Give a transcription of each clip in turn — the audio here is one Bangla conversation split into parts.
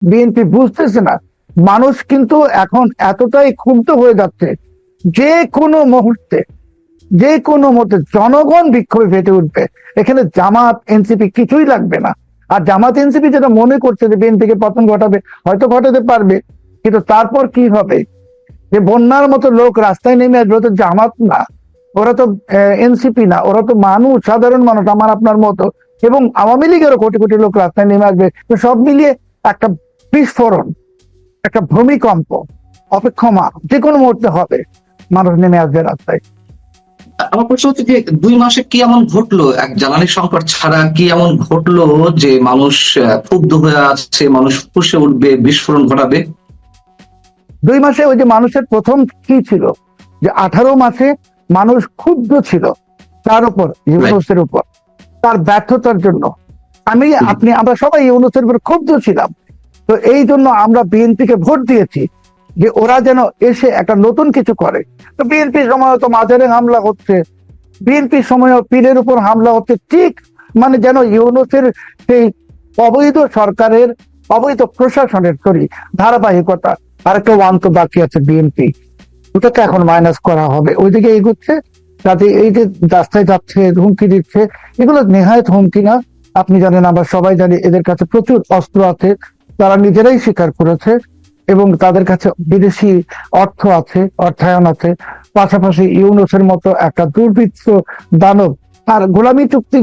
বিএনপি বুঝতেছে না। মানুষ কিন্তু এখন এতটাই ক্ষুব্ধ হয়ে যাচ্ছে, যে কোনো মুহূর্তে যে কোনো মুহূর্তে জনগণ বিক্ষোভে ফেটে উঠবে। এখানে জামাত এনসিপি কিছুই লাগবে না। আর জামাত এনসিপি যেটা মনে করছে যে বিএনপিকে পতন ঘটাবে, হয়তো ঘটাতে পারবে, কিন্তু তারপর কি হবে? যে বন্যার মতো লোক রাস্তায় নেমে আসবে, ওরা তো জামাত না, ওরা তো এনসিপি না, ওরা তো মানুষ, সাধারণ মানুষ আমার আপনার মতো। এবং আওয়ামী লীগেরও কোটি কোটি লোক রাস্তায় নেমে আসবে। তো সব মিলিয়ে একটা বিস্ফোরণ, একটা ভূমিকম্প অপেক্ষমান যে কোনো মুহূর্তে হবে। মানুষ নেমে আসবে রাস্তায়। আমার প্রশ্ন হচ্ছে যে 2 মাসে কি এমন ঘটলো, এক জ্বালানি সংকট ছাড়া কি এমন ঘটলো যে মানুষ ক্ষুব্ধ হয়ে আছে, মানুষ ফুঁসে উঠবে, বিস্ফোরণ ঘটাবে? 2 মাসে ওই যে মানুষের প্রথম কি ছিল, যে 18 মাসে মানুষ ক্ষুব্ধ ছিল তার উপর, ইউনূসের উপর, তার ব্যর্থতার জন্য। আমরা সবাই ইউনূসের উপর ক্ষুব্ধ ছিলাম। তো এই জন্য আমরা বিএনপিকে ভোট দিয়েছি, যে ওরা যেন এসে একটা নতুন কিছু করে। তো বিএনপির সময় তো মাজারে হামলা হচ্ছে, বিএনপির সময় পীরের উপর হামলা হচ্ছে, ঠিক মানে যেন ইউনূসের সেই অবৈধ সরকারের, অবৈধ প্রশাসনের ধারাবাহিকতা আর একটা ওয়ান্ত বাকি আছে বিএনপি, ওটাকে এখন মাইনাস করা হবে, ওইদিকে এগোচ্ছে। যাতে এই যে রাস্তায় যাচ্ছে, হুমকি দিচ্ছে, এগুলো নেহায়ত হুমকি না। আপনি জানেন, আমরা সবাই জানি, এদের কাছে প্রচুর অস্ত্র আছে, তারা নিজেরাই স্বীকার করেছে। এবং তাদের কাছে বিদেশি অর্থ আছে, অর্থায়ন আছে। পাশাপাশি ইউনূসের মতো একটা দুর্বৃত্ত দানব। আর গোলামি চুক্তি,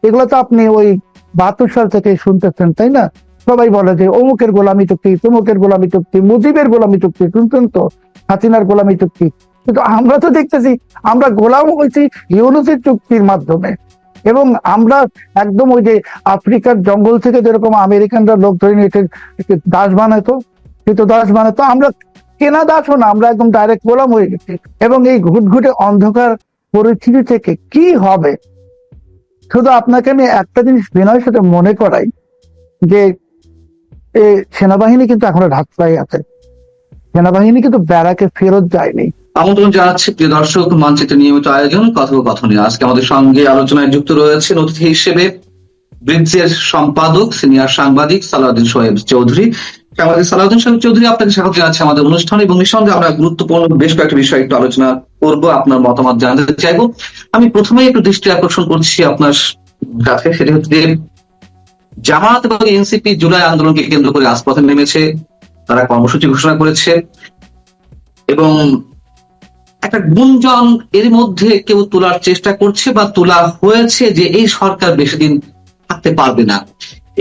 এগুলো তো আপনি ওই 72 সাল থেকে শুনতেছেন, তাই না? সবাই বলে যে অমুকের গোলামি চুক্তি, তমুকের গোলামি চুক্তি, মুজিবের গোলামি চুক্তি, শুনছেন তো? হাসিনার গোলামি চুক্তি। কিন্তু আমরা তো দেখতেছি আমরা গোলাম হয়েছি ইউনূসের চুক্তির মাধ্যমে। এবং আমরা একদম ওই যে আফ্রিকার জঙ্গল থেকে যেরকম আমেরিকানরা লোক ধরে নিয়ে দাস বানাতো, দাস বানাতো, আমরা কেনা দাসও না, আমরা একদম ডাইরেক্ট গোলাম হয়ে গেছি। এবং এই ঘুটঘুটে অন্ধকার পরিস্থিতি থেকে কি হবে? শুধু আপনাকে আমি একটা জিনিস বিনয়ের সাথে মনে করাই, যে সেনাবাহিনী কিন্তু এখনো ঢাকায় আছে, সেনাবাহিনী কিন্তু ব্যারাকে ফেরত যায়নি। আমন্ত্রণ জানাচ্ছি প্রিয় দর্শক, মানচিত্র নিয়মিত আয়োজন কথোপকথনে। আজকে আমাদের সঙ্গে আলোচনায় যুক্ত রয়েছেন অতিথি হিসেবে ব্রিজের সম্পাদক, সিনিয়র সাংবাদিক সালাউদ্দিন শোয়েব চৌধুরী। সাংবাদিক সালাউদ্দিন শোয়েব চৌধুরী, আপনাকে স্বাগত জানাচ্ছি আমাদের অনুষ্ঠানে। এবং নিঃসন্দেহে আমরা গুরুত্বপূর্ণ বেশ কয়েকটা বিষয় একটু আলোচনা করব, আপনার মতামত জানতে চাইবো। আমি প্রথমেই একটু দৃষ্টি আকর্ষণ করছি আপনার কাছে, সেটা হচ্ছে যে জামাত এবং এনসিপি জুলাই আন্দোলনকে কেন্দ্র করে রাজপথে নেমেছে, তারা কর্মসূচি ঘোষণা করেছে। এবং একটা গুঞ্জন এর মধ্যে কেউ তোলার চেষ্টা করছে বা তোলা হয়েছে যে এই সরকার বেশি দিন থাকতে পারবে না।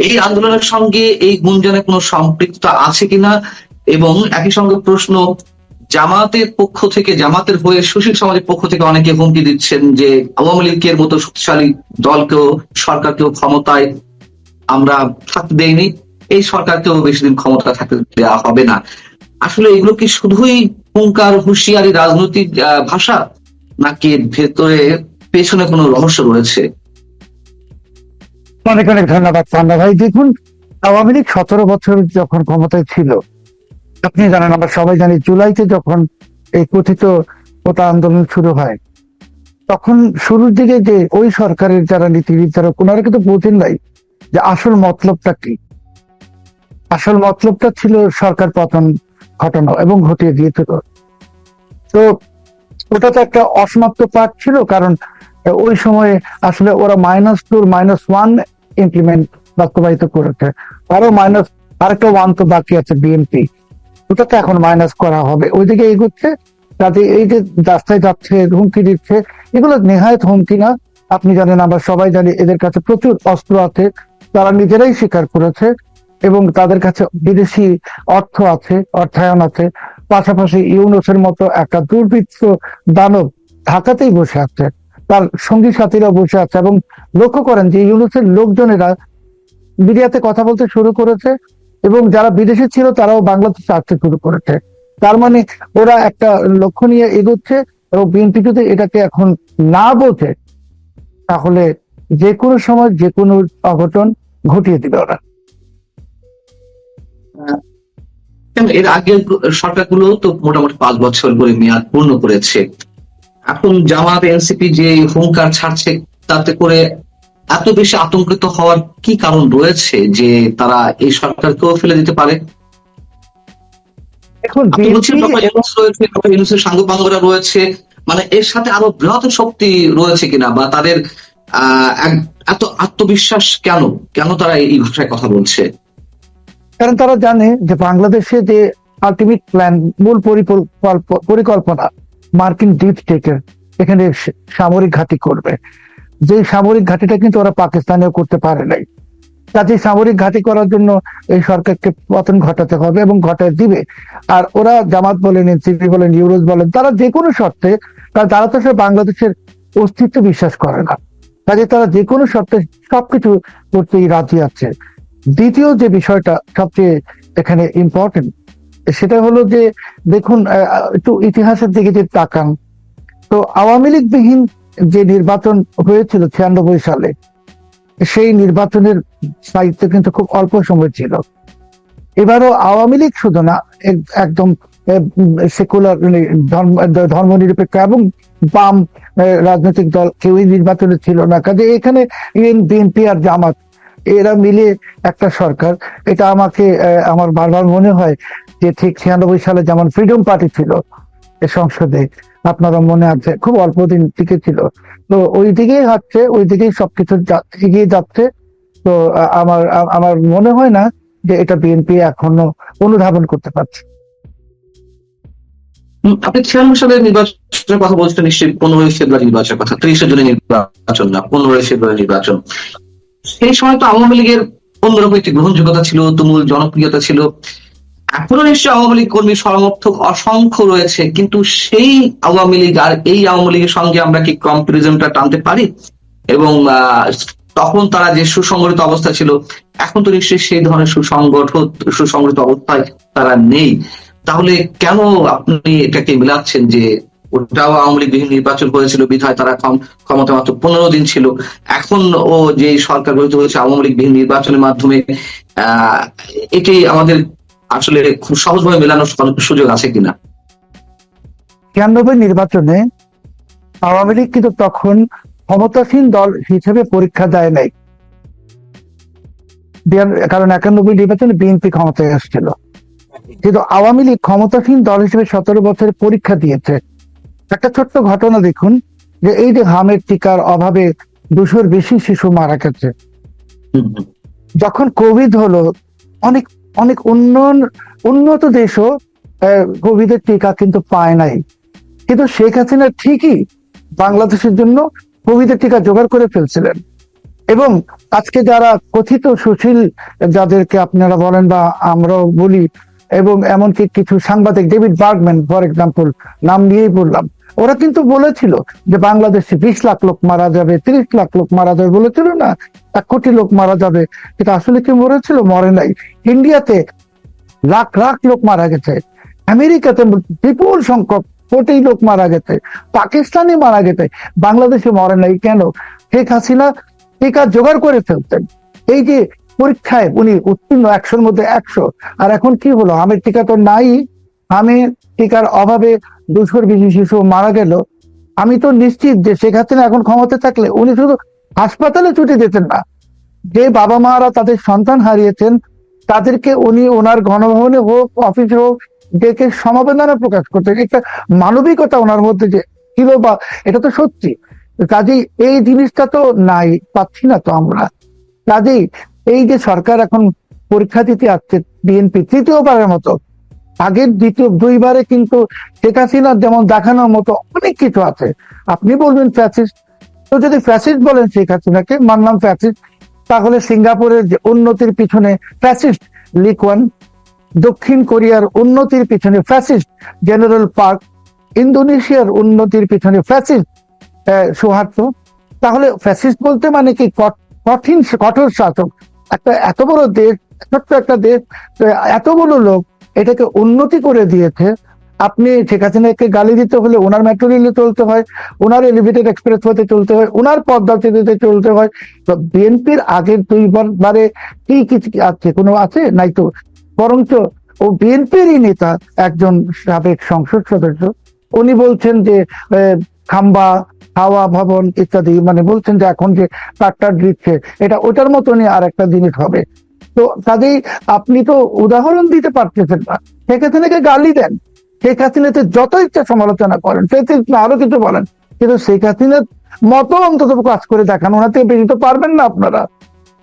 এই আন্দোলনের সঙ্গে এই গুঞ্জনের কোনো সম্পৃক্ততা আছে কিনা? এবং একই সঙ্গে প্রশ্ন, জামাতের পক্ষ থেকে, জামাতের হয়ে সুশীল সমাজের পক্ষ থেকে অনেকে হুমকি দিচ্ছেন যে আওয়ামী লীগের মতো শক্তিশালী দলকেও, সরকারকেও ক্ষমতায় আমরা থাকতে দেইনি, এই সরকারকেও বেশি দিন ক্ষমতা থাকতে দেওয়া হবে না। আসলে এগুলো কি শুধুই হুঙ্কার, হুঁশিয়ারি, রাজনৈতিক ভাষা, নাকি ভেতরে পেছনে কোনো রহস্য রয়েছে? অনেক অনেক ধন্যবাদ পান্না ভাই। দেখুন, আওয়ামী লীগ 17 বছর যখন ক্ষমতায় ছিল, আপনি জানেন, আমরা সবাই জানি, জুলাইতে যখন এই কথিত কোটা আন্দোলন শুরু হয়, তখন শুরুর দিকে যে ওই সরকারের যারা নীতি নির্ধারক, ওনারা কিন্তু বোঝেন নাই যে আসল মতলবটা কি। আসল মতলবটা ছিল সরকার পতন ঘটানো, এবং ঘটিয়ে দিয়েছিল। তো ওটা তো একটা অসমাপ্ত পাঠ ছিল, কারণ ওই সময়ে আসলে ওরা -2 -1 ইমপ্লিমেন্ট বাস্তবায়িত করেছে, আরো আরেকটা 1 তো বাকি আছে বিএনপি, ওটাকে এখন মাইনাস করা হবে, ওইদিকে এগোচ্ছে। যাতে এই যে রাস্তায় যাচ্ছে, হুমকি দিচ্ছে, এগুলো নেহায়ত হুমকি না। আপনি জানেন, আমরা সবাই জানি, এদের কাছে প্রচুর অস্ত্র আছে, তারা নিজেরাই স্বীকার করেছে। এবং তাদের কাছে বিদেশি অর্থ আছে, অর্থায়ন আছে। পাশাপাশি ইউনূসের মতো একটা দুর্বৃত্ত দানব ঢাকাতেই বসে আছে, তার সঙ্গী সাথীরা বসে আছে। এবং লক্ষ্য করেন যে ইউনূসের লোকজনেরা মিডিয়াতে কথা বলতে শুরু করেছে, এবং যারা বিদেশে ছিল তারাও বাংলাদেশে আসতে শুরু করেছে। তার মানে ওরা একটা লক্ষ্য নিয়ে এগোচ্ছে। এবং বিএনপি যদি এটাকে এখন না বোঝে, তাহলে যে কোনো সময় যে কোনো অঘটন ঘটিয়ে দিবে ওরা। এর আগের সরকারগুলো তো মোটামুটি 5 বছর করে মেয়াদ পূর্ণ করেছে। এখন জামাত এনসিপি যে হুঙ্কার ছাড়ছে, তাতে করে এত বেশি আতঙ্কিত হওয়ার কি কারণ রয়েছে যে তারা এই সরকারকেও ফেলে দিতে পারে? এখন আপনি বলছেন বিএনপি ডক্টর ইউনূস রয়েছে, ডক্টর ইউনূসের সাঙ্গপাঙ্গরা রয়েছে, মানে এর সাথে আরো বৃহৎ শক্তি রয়েছে কিনা, বা তাদের এত আত্মবিশ্বাস কেন, কেন তারা এই ভাষায় কথা বলছে? কারণ তারা জানে যে বাংলাদেশে যে আলটিমেট প্ল্যান, মূল পরিকল্পনা মার্কিন ডিপ স্টেটের এখানে সামরিক ঘাঁটি করবে, যে সামরিক ঘাঁটিটা কিন্তু ওরা পাকিস্তানেও করতে পারে নাই। কাজে সামরিক ঘাঁটি করার জন্য এই সরকারকে পতন ঘটাতে হবে এবং ঘটায় দিবে। আর ওরা জামাত বলেন, এনসিপি বলেন, ইউরোজ বলেন, তারা যে কোনো শর্তে, কারণ তারা তো বাংলাদেশের অস্তিত্ব বিশ্বাস করে না, কাজে তারা যে কোনো শর্তে সবকিছু করতেই রাজি আছে। দ্বিতীয় যে বিষয়টা সবচেয়ে এখানে ইম্পর্টেন্ট, সেটা হলো যে দেখুন, একটু ইতিহাসের দিকে যে তাকান, তো আওয়ামী লীগ বিহীন যে নির্বাচন হয়েছিল 96 সালে, সেই নির্বাচনের দায়িত্ব কিন্তু খুব অল্প সময় ছিল। এবারও আওয়ামী লীগ শুধু না, একদম সেকুলার ধর্মনিরপেক্ষ এবং বাম রাজনৈতিক দল কেউই নির্বাচনে ছিল না। কাজে এখানে বিএনপি আর জামাত এরা মিলে একটা সরকার, এটা আমাকে আমার বারবার মনে হয় যে ঠিক 96 সালে যেমন ফ্রিডম পার্টি ছিল সংসদে, আপনারা মনে আছে, খুব অল্প দিন টিকে ছিল, তো ওই দিকেই হাঁটছে, ওই দিকেই সবকিছু এগিয়ে যাচ্ছে। তো আমার আমার মনে হয় না যে এটা বিএনপি এখনো অনুধাবন করতে পারছে। আপনি 96 সালের নির্বাচনের কথা বলছেন, নিশ্চয়ই 15 ফেব্রুয়ারি নির্বাচনের কথা, 30 জুনের নির্বাচন না, 15 ফেব্রুয়ারি নির্বাচন। সেই সময় তো আওয়ামী লীগের অন্যরকম একটি গ্রহণযোগ্যতা ছিল, তুমুল জনপ্রিয়তা ছিল। এখনো নিশ্চয়ই আওয়ামী লীগ কর্মী সমর্থক অসংখ্য রয়েছে, কিন্তু সেই আওয়ামী লীগ আর এই আওয়ামী লীগের সঙ্গে আমরা কি কম্পারিজনটা টানতে পারি? এবং তখন তারা যে সুসংগঠিত অবস্থা ছিল, এখন তো নিশ্চয়ই সেই ধরনের সুসংগঠিত অবস্থায় তারা নেই। তাহলে কেন আপনি এটাকে মিলাচ্ছেন যে ওটাও আওয়ামী লীগ বিহীন নির্বাচন হয়েছিল বিধায় তারা ক্ষমতা মাত্র 15 দিন ছিল, এখন ও যে সরকার গঠিত হয়েছে আওয়ামী লীগ বিহীন নির্বাচনের মাধ্যমে, এটি আমাদের আসলে খুব সহজভাবে মেলানোর সুযোগ আছে কিনা? 96 নির্বাচনে আওয়ামী লীগ কিন্তু তখন ক্ষমতাসীন দল হিসেবে পরীক্ষা দেয় নাই, কারণ 91 নির্বাচনে বিএনপি ক্ষমতায় আসছিল। কিন্তু আওয়ামী লীগ ক্ষমতাসীন দল হিসেবে 17 বছরে পরীক্ষা দিয়েছে। একটা ছোট্ট ঘটনা দেখুন, যে এই যে হামের টিকার অভাবে 200-র বেশি শিশু মারা গেছে, যখন কোভিড হলো, অনেক অনেক উন্নত দেশও কোভিডের টিকা কিন্তু পায় নাই, কিন্তু শেখ হাসিনা ঠিকই বাংলাদেশের জন্য কোভিডের টিকা জোগাড় করে ফেলছিলেন। এবং আজকে যারা কথিত সুশীল, যাদেরকে আপনারা বলেন বা আমরাও বলি, এবং এমনকি কিছু সাংবাদিক, ডেভিড বার্গম্যান ফর এক্সাম্পল, নাম নিয়েই বললাম, ওরা কিন্তু বলেছিল যে বাংলাদেশে 20 লাখ লোক মারা যাবে, 30 লাখ লোক মারা যাবে, বলেছিল না 1 কোটি লোক মারা যাবে। কিন্তু আসলে কি মরেছিল? মরে নাই। ইন্ডিয়াতে লাখ লাখ লোক মারা গেছে, আমেরিকাতে বিপুল সংখ্যক কোটি লোক মারা গেছে, পাকিস্তানে মারা গেছে, বাংলাদেশে মরে নাই। কেন? শেখ হাসিনা টিকা জোগাড় করে ফেলতেন। এই যে পরীক্ষায় উনি উত্তীর্ণ 100-র মধ্যে 100, আর এখন কি হলো? আমের টিকা তো নাই, আমের টিকার অভাবে 200-র বেশি শিশু মারা গেল। আমি তো নিশ্চিত যে শেখ হাসিনা এখন ক্ষমতা থাকলে উনি শুধু হাসপাতালে ছুটি দিতেন না, যে বাবা মারা তাদের সন্তান হারিয়েছেন তাদেরকে উনি ওনার গণভবনে হোক, অফিসে হোক, ডেকে সমবেদনা প্রকাশ করতেন। একটা মানবিকতা ওনার মধ্যে যে ছিল, বা এটা তো সত্যি। কাজেই এই জিনিসটা তো নাই, পাচ্ছি না তো আমরা। কাজেই এই যে সরকার এখন পরীক্ষা দিতে আসছে বিএনপি তৃতীয়বারের মতো, আগের দ্বিতীয় 2বারে কিন্তু শেখ হাসিনার যেমন দেখানোর মতো অনেক কিছু আছে। আপনি বলবেন ফ্যাসিস্ট, তো যদি ফ্যাসিস্ট বলেন শেখ হাসিনাকে, মানলাম ফ্যাসিস্ট, তাহলে সিঙ্গাপুরের যে উন্নতির পিছনে ফ্যাসিস্ট লি কুয়ান, দক্ষিণ কোরিয়ার উন্নতির পিছনে ফ্যাসিস্ট জেনারেল পার্ক, ইন্দোনেশিয়ার উন্নতির পিছনে ফ্যাসিস্ট সুহার্তো। তাহলে ফ্যাসিস্ট বলতে মানে কি? কঠোর শাসক। একটা এত বড় দেশ, ছোট্ট একটা দেশ, এতগুলো লোক এটাকে উন্নতি করে দিয়েছে। আপনি শেখ হাসিনাকে গালি দিতে হলে ওনার মেট্রো রেলে চলতে হয়, ওনার এলিভেটেড এক্সপ্রেস ওয়েতে চলতে হয়, ওনার পদ্মা সেতুতে চলতে হয়। তো বিএনপির আগের 2বারে কি কিছু আছে? কোনো আছে? নাই তো। বরঞ্চ ও বিএনপিরই নেতা, একজন সাবেক সংসদ সদস্য, উনি বলছেন যে খাম্বা হাওয়া ভবন ইত্যাদি, মানে বলছেন যে এখন যে ট্রাক্টর দিচ্ছে এটা ওটার মতনই আর একটা জিনিস হবে। তো কাজেই আপনি তো উদাহরণ দিতে পারতেছেন না। শেখ হাসিনাকে গালি দেন, শেখ হাসিনাতে যত ইচ্ছা সমালোচনা করেন, আরো কিছু বলেন, কিন্তু শেখ হাসিনার মতো অন্তত কাজ করে দেখান, ওনার থেকে বেশি তো পারবেন না আপনারা।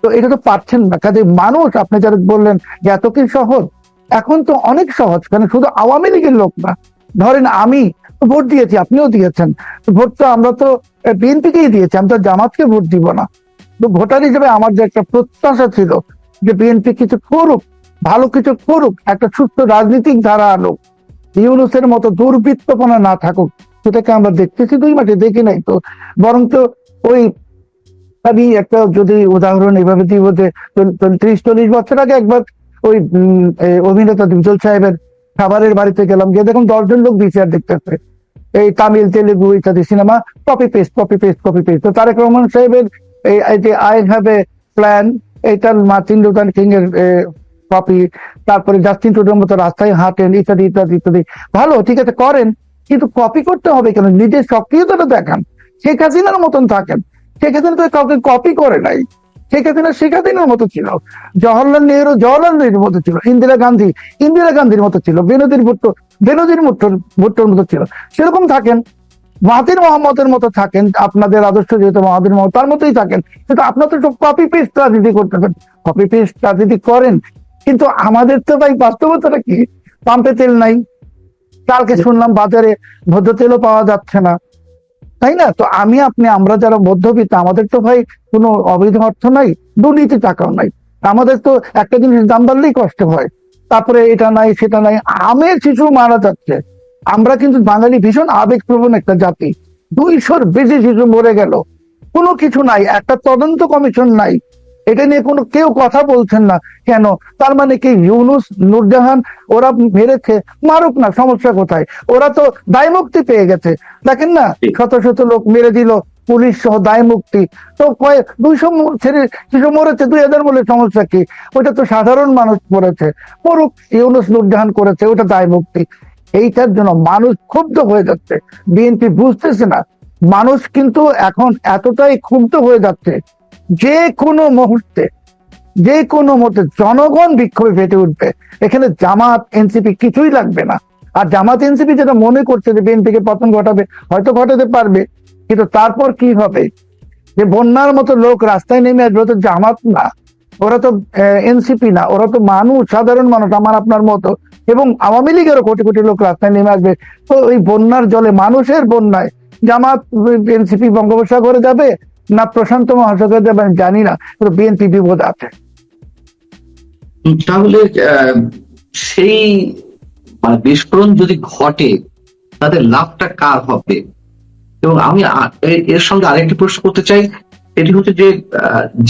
তো এটা তো পারছেন না। কাজে মানুষ, আপনি যারা বললেন যে এত কি সহজ, এখন তো অনেক সহজ। কারণ শুধু আওয়ামী লীগের লোক না, ধরেন আমি ভোট দিয়েছি, আপনিও দিয়েছেন, ভোট তো আমরা তো বিএনপিকেই দিয়েছি, আমি তো জামাতকে ভোট দিব না। তো ভোটার হিসেবে আমার যে একটা প্রত্যাশা ছিল যে বিএনপি কিছু করুক, ভালো কিছু করুক, একটা সুস্থ রাজনৈতিক ধারা আনুক, ইউনূসের মতো দুর্বৃত্তপনা না থাকুক, সেটাকে আমরা দেখতেছি 2 মাসে, দেখি নাই তো। বরং তো ওই, আমি একটা যদি উদাহরণ এভাবে দিব যে 30-40 বছর আগে একবার ওই অভিনেতা দুজল সাহেবের খাবারের বাড়িতে গেলাম, গিয়ে দেখুন 10 জন লোক ভিসিআর দেখতেছে, এই তামিল তেলেগু ইত্যাদি cinema, copy paste copy paste copy paste. তো তারেক রহমান সাহেবের এই যে আই হ্যাভ এ প্ল্যান, এটা মার্টিন লুথার কিং এর কপি, তারপরে জাস্টিন ট্রুডোর মতো রাস্তায় হাঁটেন ইত্যাদি ইত্যাদি ইত্যাদি। ভালো, ঠিক আছে করেন, কিন্তু কপি করতে হবে কেন? নিজের সক্রিয়তাটা দেখান, শেখ হাসিনার মতন থাকেন। শেখ হাসিনা তো কাউকে কপি করে নাই, শেখ হাসিনা শেখ হাসিনার মতো ছিল, জওহরলাল নেহরুর মতো ছিল, ইন্দিরা গান্ধীর মতো ছিল, বেনজির ভুট্টোর মতো ছিল। সেরকম থাকেন, মাহাতির মোহাম্মদের মতো থাকেন, আপনাদের আদর্শ যেহেতু মাহাতির মোহাম্মদ, তার মতোই থাকেন। কিন্তু আপনার তো সব কপি পেস্ট রাজনীতি করতেছেন, কপি পেস্ট রাজনীতি করেন, কিন্তু আমাদের তো ভাই বাস্তবতাটা কি? পাম্পে তেল নাই, কালকে শুনলাম বাজারে ভোজ্য তেলও পাওয়া যাচ্ছে না, তাই না? তো আমরা যারা মধ্যবিত্ত, আমাদের তো ভাই কোনো অবৈধ অর্থ নাই, দুর্নীতি টাকাও নাই, আমাদের তো একটা জিনিস দাম বাড়লেই কষ্ট হয়, তারপরে এটা নাই সেটা নাই, আমের শিশু মারা যাচ্ছে। আমরা কিন্তু বাঙালি ভীষণ আবেগপ্রবণ একটা জাতি, 200-র বেশি শিশু মরে গেল, কোনো কিছু নাই, একটা তদন্ত কমিশন নাই, এটা নিয়ে কোনো কেউ কথা বলছেন না কেন? তার মানে কি ইউনূস, নূরজাহান ওরা মেরেছে, মারুক না, সমস্যা কোথায়? ওরা তো দায় মুক্তি পেয়ে গেছে, দেখেন না, শত শত লোক মেরে দিল, পুলিশ সহ দায় মুক্তি। তো 200 ছেলে শিশু মরেছে, 2000 বলে সমস্যা কি? ওটা তো সাধারণ মানুষ মরেছে, মরুক, ইউনূস নূরজাহান করেছে, ওটা দায় মুক্তি। এইটার জন্য মানুষ ক্ষুব্ধ হয়ে যাচ্ছে, বিএনপি বুঝতেছে না। মানুষ কিন্তু এখন এতটাই ক্ষুব্ধ হয়ে যাচ্ছে, যে কোনো মুহূর্তে জনগণ বিক্ষোভে ফেটে উঠবে। এখানে জামাত এনসিপি কিছুই লাগবে না। আর জামাত এনসিপি যেটা মনে করছে যে বিএনপিকে পতন ঘটাবে, হয়তো ঘটাতে পারবে, কিন্তু তারপর কি হবে? যে বন্যার মতো লোক রাস্তায় নেমে আসবে, তো জামাত না, ওরা তো এনসিপি না, ওরা তো মানুষ, সাধারণ মানুষ, আমার আপনার মতো। এবং আওয়ামী লীগেরও কোটি কোটি লোক রাস্তায় নেমে আসবে। তো ওই বন্যার জলে, মানুষের বন্যায় জামাত এনসিপি বঙ্গোপসাগরে যাবে না প্রশান্ত মহাসাগরে যাবে আমি জানি না, কিন্তু বিএনপি বিপদ আছে। তাহলে সেই মানে বিস্ফোরণ যদি ঘটে, তাদের লাভটা কার হবে? এবং আমি এর সঙ্গে আরেকটি প্রশ্ন করতে চাই, এটি হচ্ছে যে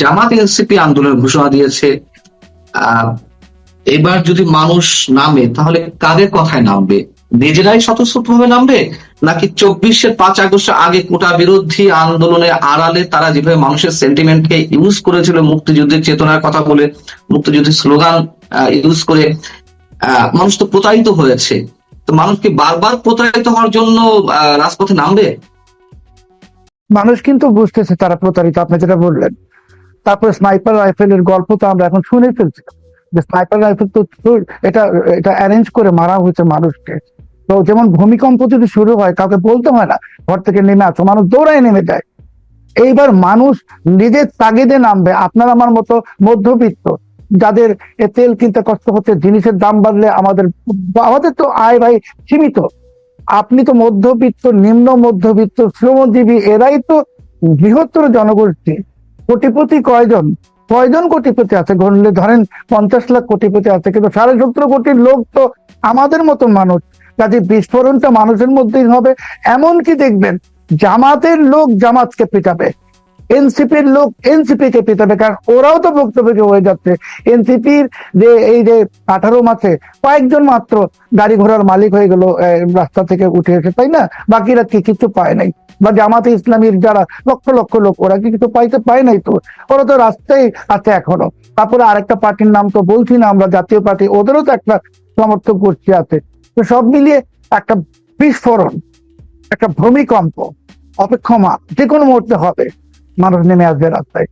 জামাত এনসিপি আন্দোলনের ঘোষণা দিয়েছে, এবার যদি মানুষ নামে তাহলে কাদের কথায় নামবে? নিজেরাই স্বতঃস্ফূর্তভাবে নামবে, নাকি 24-এর 5 আগস্টের আগে কোটা বিরোধী আন্দোলনের আড়ালে তারা যেভাবে মানুষের সেন্টিমেন্টকে ইউজ করেছিল, মুক্তিযুদ্ধের চেতনার কথা বলে, মুক্তিযুদ্ধের স্লোগান ইউজ করে, মানুষ তো প্রতারিত হয়েছে। তো মানুষ কি বারবার প্রতারিত হওয়ার জন্য রাজপথে নামবে? মানুষ কিন্তু বুঝতেছে তারা প্রতারিত, আপনি যেটা বললেন। তারপরে স্নাইপার রাইফেলের গল্প তো আমরা এখন শুনে ফেলছি, যে স্নাইপার রাইফেল তো এটা এটা অ্যারেঞ্জ করে মারা হয়েছে মানুষকে। তো যেমন ভূমিকম্প যদি শুরু হয়, কাউকে বলতে হয় না ঘর থেকে নেমে আসো, মানুষ দৌড়ায় নেমে যায়। এইবার মানুষ নিজের তাগিদে নামবে। আপনার আমার মতো মধ্যবিত্ত যাদের তেল কিনতে কষ্ট হচ্ছে, জিনিসের দাম বাড়লে আমাদের তো আয় ভাই সীমিত। আপনি তো মধ্যবিত্ত, নিম্ন মধ্যবিত্ত, শ্রমজীবী, এরাই তো বৃহত্তর জনগোষ্ঠী। কোটিপতি কয়জন কোটিপতি আছে? গণলে ধরেন 50 লাখ কোটিপতি আছে, কিন্তু 17.5 কোটির লোক তো আমাদের মতো মানুষ। কাজে বিস্ফোরণটা মানুষের মধ্যেই হবে। এমনকি দেখবেন জামাতের লোক জামাতকে পিটাবে, এনসিপির লোক এনসিপি কে পিটাবে, কারণ ওরাও তো বক্তব্য হয়ে যাচ্ছে। এনসিপির যে এই যে 18 মাসে কয়েকজন মাত্র গাড়ি ঘোড়ার মালিক হয়ে গেল, রাস্তা থেকে উঠে এসে, তাই না? বাকিরা কি কিছু পায় নাই? বা জামাতে ইসলামীর যারা লক্ষ লক্ষ লোক, ওরা কি কিছু পায় নাই? তো ওরা তো রাস্তায় আছে এখনো। তারপরে আরেকটা পার্টির নাম তো বলছি না আমরা, জাতীয় পার্টি, ওদেরও তো একটা সমর্থক গোষ্ঠী আছে। তো সব মিলিয়ে একটা বিস্ফোরণ, একটা ভূমিকম্প, অপেক্ষমান, যে কোনো মুহূর্তে হবে, মানুষ নেমে আসবে রাস্তায়।